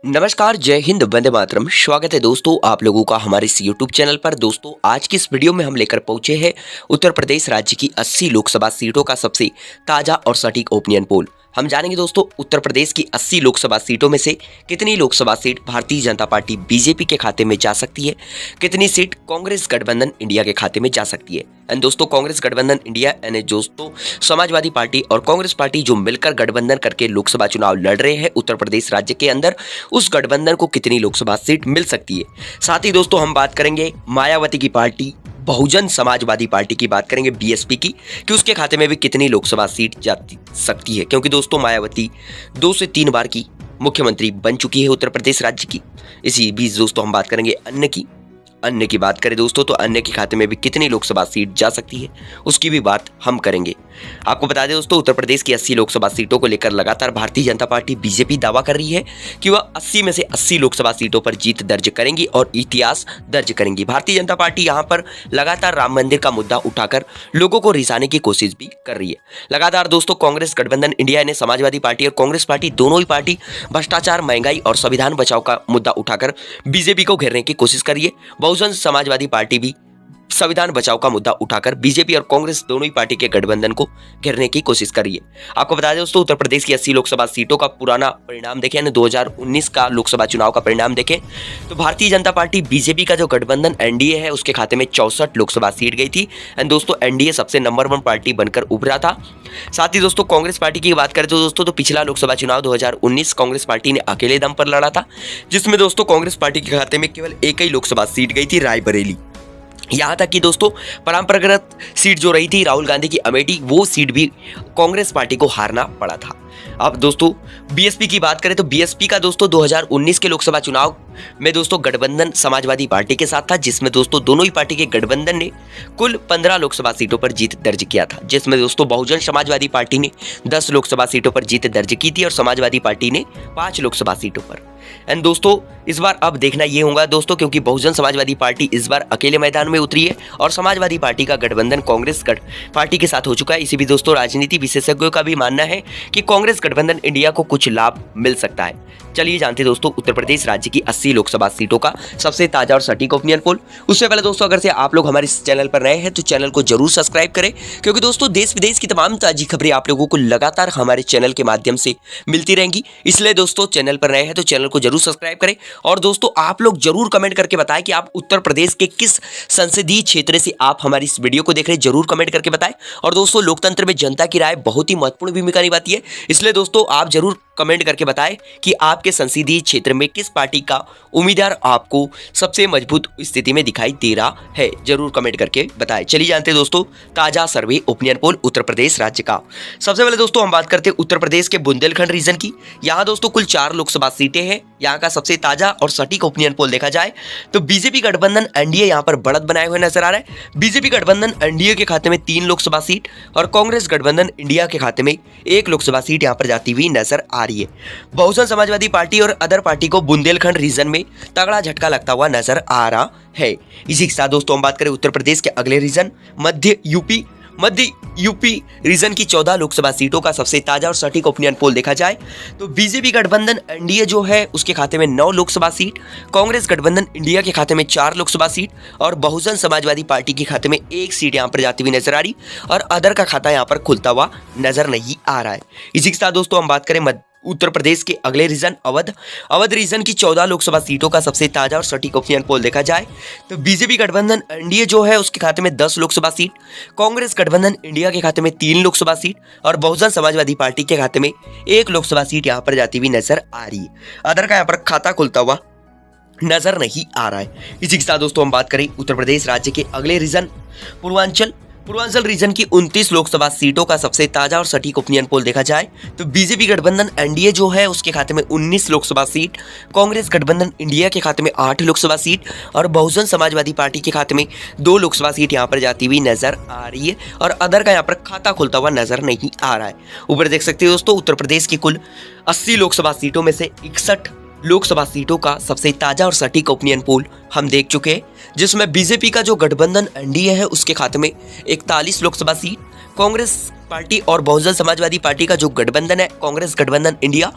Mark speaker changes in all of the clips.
Speaker 1: नमस्कार, जय हिंद, वंदे मातरम। स्वागत है दोस्तों आप लोगों का हमारे इस यूट्यूब चैनल पर। दोस्तों आज की इस वीडियो में हम लेकर पहुंचे हैं उत्तर प्रदेश राज्य की 80 लोकसभा सीटों का सबसे ताजा और सटीक ओपिनियन पोल। हम जानेंगे दोस्तों उत्तर प्रदेश की 80 लोकसभा सीटों में से कितनी Lok Sabha seat Bharatiya Janata party BJP के खाते में जा सकती है, कितनी सीट कांग्रेस गठबंधन इंडिया के खाते में जा सकती है। एंड दोस्तों कांग्रेस गठबंधन इंडिया यानी दोस्तों समाजवादी पार्टी और कांग्रेस पार्टी जो मिलकर गठबंधन करके लोकसभा चुनाव लड़ रहे हैं उत्तर प्रदेश राज्य के अंदर, उस गठबंधन को कितनी लोकसभा सीट मिल सकती है। साथ ही दोस्तों हम बात करेंगे मायावती की पार्टी बहुजन समाजवादी पार्टी की बात करेंगे बीएसपी की, कि उसके खाते में भी कितनी लोकसभा सीट जा सकती है, क्योंकि दोस्तों मायावती 2 से 3 बार की मुख्यमंत्री बन चुकी है उत्तर प्रदेश राज्य की। इसी बीच दोस्तों हम बात करेंगे अन्य की बात करें दोस्तों तो अन्य के खाते में भी कितनी लोकसभा सीट जा सकती है, उसकी भी बात हम करेंगे। आपको बता दें दोस्तों उत्तर प्रदेश की 80 लोकसभा सीटों को लेकर लगातार भारतीय जनता पार्टी बीजेपी दावा कर रही है कि वह 80 में से 80 लोकसभा सीटों पर जीत दर्ज करेंगी और इतिहास दर्ज करेंगी। भारतीय जनता पार्टी यहां पर लगातार राम मंदिर का मुद्दा उठाकर लोगों को रिझाने की कोशिश भी कर रही है। लगातार दोस्तों कांग्रेस गठबंधन इंडिया ने समाजवादी पार्टी और कांग्रेस पार्टी दोनों ही पार्टी भ्रष्टाचार, महंगाई और संविधान बचाओ का मुद्दा उठाकर बीजेपी को घेरने की कोशिश कर रही है। बहुजन समाजवादी पार्टी भी संविधान बचाओ का मुद्दा उठाकर बीजेपी और कांग्रेस दोनों ही पार्टी के गठबंधन को घेरने की कोशिश कर रही है। आपको बता दें दोस्तों उत्तर प्रदेश की 80 लोकसभा सीटों का पुराना परिणाम देखें, यानी 2019 का लोकसभा चुनाव का परिणाम देखें तो भारतीय जनता पार्टी बीजेपी का जो गठबंधन एनडीए है उसके खाते में 64 लोकसभा सीट गई थी। एंड दोस्तों एनडीए सबसे नंबर 1 पार्टी बनकर उभरा था। साथ ही दोस्तों कांग्रेस पार्टी की बात करें तो दोस्तों तो पिछला लोकसभा चुनाव 2019 कांग्रेस पार्टी ने अकेले दम पर लड़ा था, जिसमें दोस्तों कांग्रेस पार्टी के खाते में केवल एक ही लोकसभा सीट गई थी, रायबरेली। यहाँ तक कि दोस्तों परंपरागत सीट जो रही थी राहुल गांधी की अमेठी, वो सीट भी कांग्रेस पार्टी को हारना पड़ा था। अब दोस्तों बीएसपी की बात करें तो बीएसपी का दोस्तों 2019 के लोकसभा चुनाव में दोस्तों गठबंधन समाजवादी पार्टी के साथ था, जिसमें दोस्तों दोनों ही पार्टी के गठबंधन ने कुल 15 लोकसभा सीटों पर जीत दर्ज किया था, जिसमें दोस्तों बहुजन समाजवादी पार्टी ने 10 लोकसभा सीटों पर जीत दर्ज की थी और समाजवादी पार्टी ने 5 लोकसभा सीटों पर। एंड दोस्तों इस बार अब देखना ये होगा दोस्तों, क्योंकि बहुजन समाजवादी पार्टी इस बार अकेले मैदान में उतरी है और समाजवादी पार्टी का गठबंधन कांग्रेस पार्टी के साथ हो चुका है। इसी भी दोस्तों राजनीति विशेषज्ञों का भी मानना है कि कांग्रेस गठबंधन इंडिया को कुछ लाभ मिल सकता है। चलिए जानते दोस्तों उत्तर प्रदेश राज्य की 80 लोकसभा सीटों का सबसे ताजा और सटीक ओपिनियन पोल। उससे पहले दोस्तों अगर से आप लोग हमारे इस चैनल पर नए हैं तो चैनल को जरूर सब्सक्राइब करें, क्योंकि दोस्तों देश विदेश की तमाम ताजी खबरें आप लोगों को लगातार हमारे चैनल के माध्यम से मिलती रहेंगी। इसलिए दोस्तों चैनल पर नए हैं तो चैनल को जरूर सब्सक्राइब करें और दोस्तों आप लोग जरूर कमेंट करके बताएं कि आप उत्तर प्रदेश के किस संसदीय क्षेत्र से आप हमारी इस वीडियो को देख रहे हैं, जरूर कमेंट करके बताएं। और दोस्तों लोकतंत्र में जनता की राय बहुत ही महत्वपूर्ण भूमिका निभाती है, इसलिए दोस्तों आप जरूर कमेंट करके बताएं कि आपके संसदीय क्षेत्र में किस पार्टी का उम्मीदवार आपको सबसे मजबूत स्थिति में दिखाई दे रहा है, जरूर कमेंट करके बताएं। चलिए जानते हैं दोस्तों ताजा सर्वे ओपिनियन पोल उत्तर प्रदेश राज्य का। सबसे पहले दोस्तों हम बात करते हैं उत्तर प्रदेश के बुंदेलखंड रीजन की। यहाँ दोस्तों कुल 4 लोकसभा सीटें हैं। यहाँ का सबसे ताजा और सटीक ओपिनियन पोल देखा जाए तो बीजेपी गठबंधन एनडीए यहाँ पर बढ़त बनाए हुए नजर आ रहा है। बीजेपी गठबंधन एनडीए के खाते में 3 लोकसभा सीट और कांग्रेस गठबंधन इंडिया के खाते में 1 लोकसभा सीट यहाँ पर जाती हुई नजर आ रही है। बहुजन समाजवादी पार्टी और अदर पार्टी को बुंदेलखंड रीजन में तगड़ा झटका लगता हुआ नजर आ रहा है। इसी के साथ दोस्तों हम बात करें उत्तर प्रदेश के अगले रीजन मध्य यूपी रीजन की 14 लोकसभा सीटों का सबसे ताजा और सटीक ओपिनियन पोल देखा जाए तो बीजेपी गठबंधन एनडीए जो है उसके खाते में 9 लोकसभा सीट, कांग्रेस गठबंधन इंडिया के खाते में 4 लोकसभा सीट और बहुजन समाजवादी पार्टी के खाते में 1 सीट यहां पर जाती हुई नजर आ रही और अदर का खाता यहां पर खुलता हुआ नजर नहीं आ रहा है। इसी के साथ दोस्तों हम बात करें उत्तर प्रदेश के अगले रीजन अवध रीजन की 14 लोकसभा सीटों का सबसे ताजा और सटीक ओपिनियन पोल देखा जाए तो बीजेपी गठबंधन एनडीए जो है उसके खाते में 10 लोकसभा सीट, कांग्रेस गठबंधन इंडिया के खाते में 3 लोकसभा सीट और बहुजन समाजवादी पार्टी के खाते में 1 लोकसभा सीट यहां पर जाती हुई नजर आ रही है। अदर का यहां पर खाता खुलता हुआ नजर नहीं आ रहा है। इसी के साथ दोस्तों हम बात करें उत्तर प्रदेश राज्य के अगले रीजन पूर्वांचल रीजन की 29 लोकसभा सीटों का सबसे ताजा और सटीक ओपिनियन पोल देखा जाए तो बीजेपी गठबंधन एनडीए जो है उसके खाते में 19 लोकसभा सीट, कांग्रेस गठबंधन इंडिया के खाते में 8 लोकसभा सीट और बहुजन समाजवादी पार्टी के खाते में 2 लोकसभा सीट यहां पर जाती हुई नजर आ रही है और अदर का यहां पर खाता खुलता हुआ नजर नहीं आ रहा है। ऊपर देख सकते हो दोस्तों उत्तर प्रदेश की कुल 80 लोकसभा सीटों में से 61 लोकसभा सीटों का सबसे ताजा और सटीक ओपिनियन पोल हम देख चुके हैं, जिसमें बीजेपी का जो गठबंधन एनडीए है उसके खाते में 41 लोकसभा सीट, कांग्रेस पार्टी और बहुजन समाजवादी पार्टी का जो गठबंधन है कांग्रेस गठबंधन इंडिया,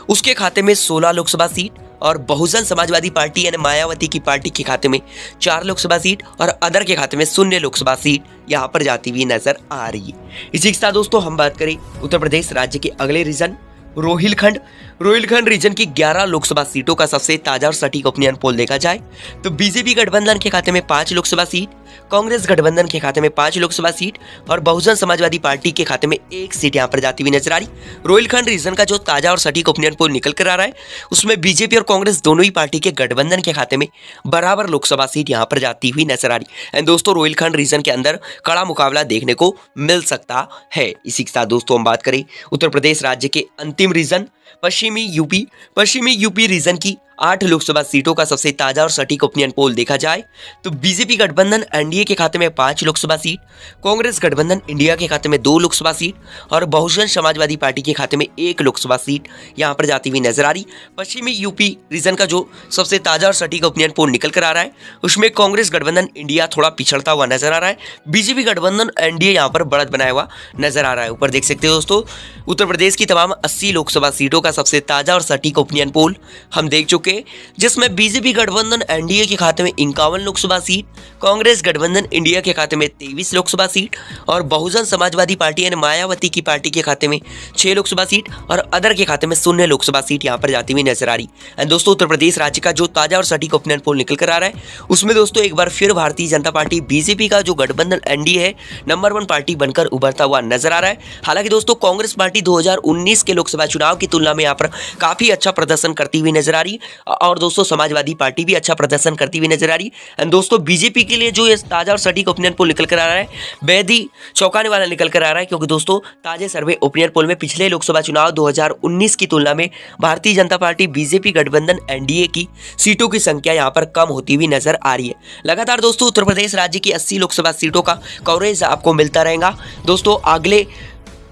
Speaker 1: उसके खाते में 16 लोकसभा सीट और बहुजन समाजवादी पार्टी यानी मायावती की पार्टी के खाते में 4 लोकसभा सीट और अदर के खाते में 0 लोकसभा सीट यहाँ पर जाती हुई नजर आ रही है। इसी के साथ दोस्तों हम बात करें उत्तर प्रदेश राज्य के अगले रीजन रोहिलखंड रीजन की 11 लोकसभा सीटों का सबसे ताजा और सटीक ओपिनियन पोल देखा जाए तो बीजेपी गठबंधन के खाते में 5 लोकसभा सीट, कांग्रेस गठबंधन के खाते में 5 लोकसभा सीट और बहुजन समाजवादी पार्टी के खाते में 1 सीट यहां पर जाती हुई नजर आ रही। रोहिलखंड रीजन का जो ताजा और सटीक ओपिनियन पोल निकल कर आ रहा है उसमें बीजेपी और कांग्रेस दोनों ही पार्टी के गठबंधन के खाते में बराबर लोकसभा सीट यहां पर जाती हुई नजर आ रही। एंड दोस्तों रोहिलखंड रीजन के अंदर कड़ा मुकाबला देखने को मिल सकता है। इसी के साथ दोस्तों हम बात करें उत्तर प्रदेश राज्य के अंतिम रीजन पश्चिमी यूपी रीजन की 8 लोकसभा सीटों का सबसे ताजा और सटीक ओपिनियन पोल देखा जाए तो बीजेपी गठबंधन एनडीए के खाते में 5 लोकसभा सीट, कांग्रेस गठबंधन इंडिया के खाते में 2 लोकसभा सीट और बहुजन समाजवादी पार्टी के खाते में 1 लोकसभा सीट यहां पर जाती हुई नजर आ रही। पश्चिमी यूपी रीजन का जो सबसे ताजा और सटीक ओपिनियन पोल निकल कर आ रहा है उसमें कांग्रेस गठबंधन इंडिया थोड़ा पिछड़ता हुआ नजर आ रहा है, बीजेपी गठबंधन एनडीए यहाँ पर बढ़त बनाया हुआ नजर आ रहा है। ऊपर देख सकते हो दोस्तों उत्तर प्रदेश की तमाम 80 लोकसभा सीटों का सबसे ताजा और सटीक ओपिनियन पोल हम देख चुके हैं, जिसमें बीजेपी गठबंधन एनडीए के खाते में 51 लोकसभा सीट, कांग्रेस गठबंधन इंडिया के खाते में 23 लोकसभा सीट और बहुजन समाजवादी पार्टी यानी मायावती की पार्टी के खाते में 6 लोकसभा सीट और अदर के खाते में 0 लोकसभा सीट यहां पर जाती हुई नजर आ रही। एंड दोस्तों उत्तर प्रदेश राज्य का जो ताजा और सटीक ओपिनियन पोल निकल कर आ रहा है उसमें दोस्तों एक बार फिर भारतीय जनता पार्टी बीजेपी का जो गठबंधन एनडीए है नंबर 1 पार्टी बनकर उभरता हुआ नजर आ रहा है। हालांकि दोस्तों कांग्रेस पार्टी 2019 के लोकसभा चुनाव की तुलना में यहाँ पर काफी अच्छा प्रदर्शन करती हुई नजर आ रही और दोस्तों समाजवादी पार्टी भी अच्छा प्रदर्शन करती हुई नजर आ रही है। एंड दोस्तों बीजेपी के लिए जो ये ताजा और सटीक ओपिनियन पोल निकल कर आ रहा है बेहद ही चौंकाने वाला निकल कर आ रहा है, क्योंकि दोस्तों ताजे सर्वे ओपिनियन पोल में पिछले लोकसभा चुनाव 2019 की तुलना में भारतीय जनता पार्टी बीजेपी गठबंधन एनडीए की सीटों की संख्या यहां पर कम होती हुई नजर आ रही है। लगातार दोस्तों उत्तर प्रदेश राज्य की 80 लोकसभा सीटों का कवरेज आपको मिलता रहेगा। दोस्तों अगले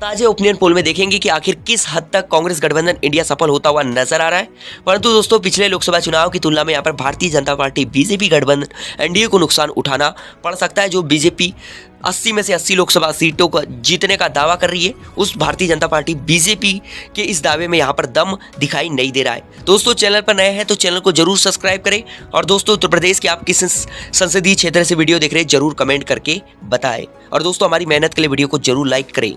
Speaker 1: ताजे ओपिनियन पोल में देखेंगे कि आखिर किस हद तक कांग्रेस गठबंधन इंडिया सफल होता हुआ नजर आ रहा है। परंतु दोस्तों पिछले लोकसभा चुनाव की तुलना में यहाँ पर भारतीय जनता पार्टी बीजेपी गठबंधन एनडीए को नुकसान उठाना पड़ सकता है। जो बीजेपी 80 में से 80 लोकसभा सीटों को जीतने का दावा कर रही है उस भारतीय जनता पार्टी बीजेपी के इस दावे में यहाँ पर दम दिखाई नहीं दे रहा है। दोस्तों चैनल पर नए हैं तो चैनल को जरूर सब्सक्राइब करें और दोस्तों उत्तर प्रदेश के आप किस संसदीय क्षेत्र से वीडियो देख रहे हैं जरूर कमेंट करके बताएं और दोस्तों हमारी मेहनत के लिए वीडियो को जरूर लाइक करें।